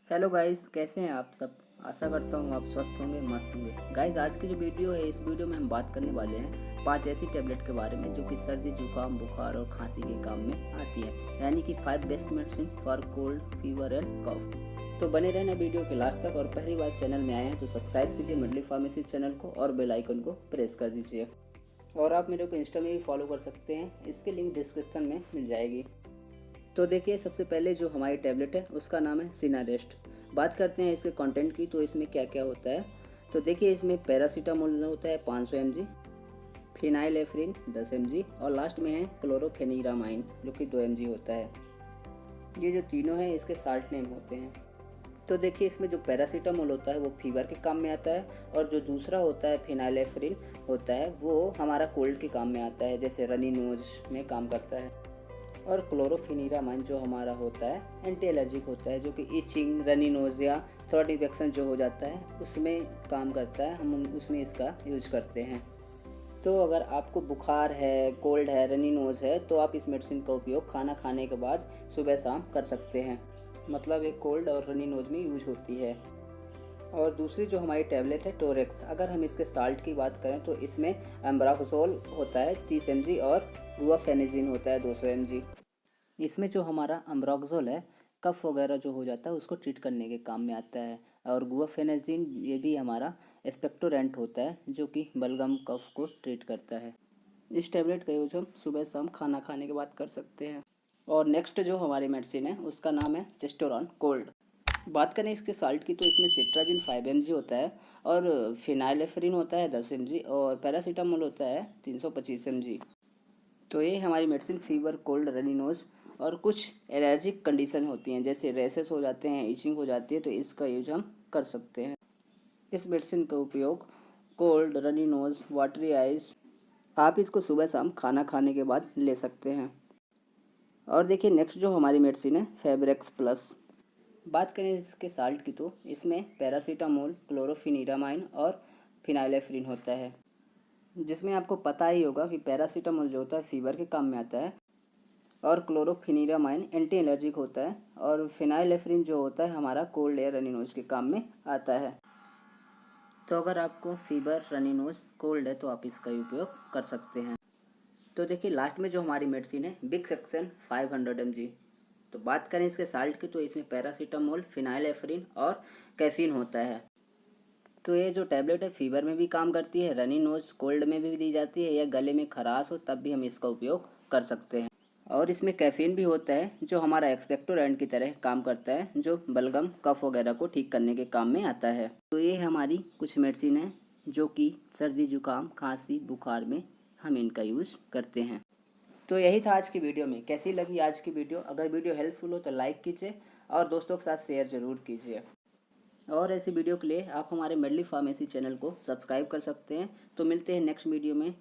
Hello guys, कैसे हैं आप सब। आशा करता हूँ आप स्वस्थ होंगे, मस्त होंगे। गाइस, आज की जो वीडियो है, इस वीडियो में हम बात करने वाले हैं 5 ऐसी टेबलेट के बारे में जो कि सर्दी, जुकाम, बुखार और खांसी के काम में आती है, यानी कि 5 best medicine for cold, fever and cough. तो बने रहना वीडियो के लास्ट तक, और पहली बार चैनल में आए हैं तो सब्सक्राइब कीजिए मेडली फार्मेसी चैनल को और बेल आइकन को प्रेस कर दीजिए। और आप मेरे को इंस्टा में भी फॉलो कर सकते हैं, इसकी लिंक डिस्क्रिप्शन में मिल जाएगी। तो देखिए, सबसे पहले जो हमारी टैबलेट है उसका नाम है सिनारेस्ट। बात करते हैं इसके कंटेंट की, तो इसमें क्या क्या होता है। तो देखिए, इसमें पैरासीटामोल होता है 500 mg, फिनाइलेफ्रिन 10 mg और लास्ट में है क्लोरोफेनिरामाइन जो कि 2 mg होता है। ये जो तीनों हैं इसके साल्ट नेम होते हैं। तो देखिए, इसमें जो पैरासीटामोल होता है वो फीवर के काम में आता है, और जो दूसरा होता है फिनाइलेफ्रिन होता है वो हमारा कोल्ड के काम में आता है, जैसे रनी नोज में काम करता है। और क्लोरोफेनिरामाइन जो हमारा होता है एंटी एलर्जिक होता है, जो कि इचिंग, रनी नोज या थ्रोट इन्फेक्शन जो हो जाता है उसमें काम करता है, हम उसमें इसका यूज करते हैं। तो अगर आपको बुखार है, कोल्ड है, रनी नोज है, तो आप इस मेडिसिन का उपयोग खाना खाने के बाद सुबह शाम कर सकते हैं। मतलब एक कोल्ड और रनी नोज में यूज होती है। और दूसरी जो हमारी टैबलेट है टोरेक्स, अगर हम इसके साल्ट की बात करें तो इसमें एम्ब्राक्सोल होता है 30 mg और गुआफेनेजिन होता है 200 mg। इसमें जो हमारा अम्ब्रोक्सोल है, कफ वगैरह जो हो जाता है उसको ट्रीट करने के काम में आता है। और गुआफेनेजिन ये भी हमारा एक्सपेक्टोरेंट होता है जो कि बलगम कफ को ट्रीट करता है। इस टैबलेट का यूज हम सुबह शाम खाना खाने के बाद कर सकते हैं। और नेक्स्ट जो हमारी मेडिसिन है उसका नाम है चेस्टोरॉन कोल्ड। बात करें इसके साल्ट की, तो इसमें सिट्राजिन 5 mg होता है, और फिनाइलेफ्रिन होता है 10 mg और पैरासीटामोल होता है 325 mg। तो ये हमारी medicine fever, cold, runny nose और कुछ एलर्जिक कंडीशन होती हैं, जैसे रेसेस हो जाते हैं, इचिंग हो जाती है, तो इसका यूज हम कर सकते हैं। इस मेडिसिन का उपयोग cold, runny nose, watery eyes, आप इसको सुबह शाम खाना खाने के बाद ले सकते हैं। और देखिए, नेक्स्ट जो हमारी मेडिसिन है फेब्रेक्स प्लस। बात करें इसके साल्ट की, तो इसमें पैरासीटामोल, क्लोरोफिनिरामाइन और फिनाइलेफ्रिन होता है, जिसमें आपको पता ही होगा कि पैरासीटामोल जो होता है फीवर के काम में आता है, और क्लोरोफिनिरामाइन एंटी एलर्जिक होता है, और फिनाइलेफ्रिन जो होता है हमारा कोल्ड या रनी नोज के काम में आता है। तो अगर आपको फीवर, रनी नोज, कोल्ड है तो आप इसका उपयोग कर सकते हैं। तो देखिए, लास्ट में जो हमारी मेडिसिन है बिक्स एक्सन 500 mg। तो बात करें इसके साल्ट की, तो इसमें पैरासीटामोल, फिनाइलेफ्रिन और कैफीन होता है। तो ये जो टैबलेट है फीवर में भी काम करती है, रनी नोज, कोल्ड में भी दी जाती है, या गले में खराश हो तब भी हम इसका उपयोग कर सकते हैं। और इसमें कैफीन भी होता है जो हमारा एक्सपेक्टोरेंट की तरह काम करता है, जो बलगम कफ वगैरह को ठीक करने के काम में आता है। तो ये हमारी कुछ मेडिसिन है जो कि सर्दी, जुकाम, खांसी, बुखार में हम इनका यूज करते हैं। तो यही था आज की वीडियो में। कैसी लगी आज की वीडियो? अगर वीडियो हेल्पफुल हो तो लाइक कीजिए और दोस्तों के साथ शेयर ज़रूर कीजिए। और ऐसी वीडियो के लिए आप हमारे मेडली फार्मेसी चैनल को सब्सक्राइब कर सकते हैं। तो मिलते हैं नेक्स्ट वीडियो में।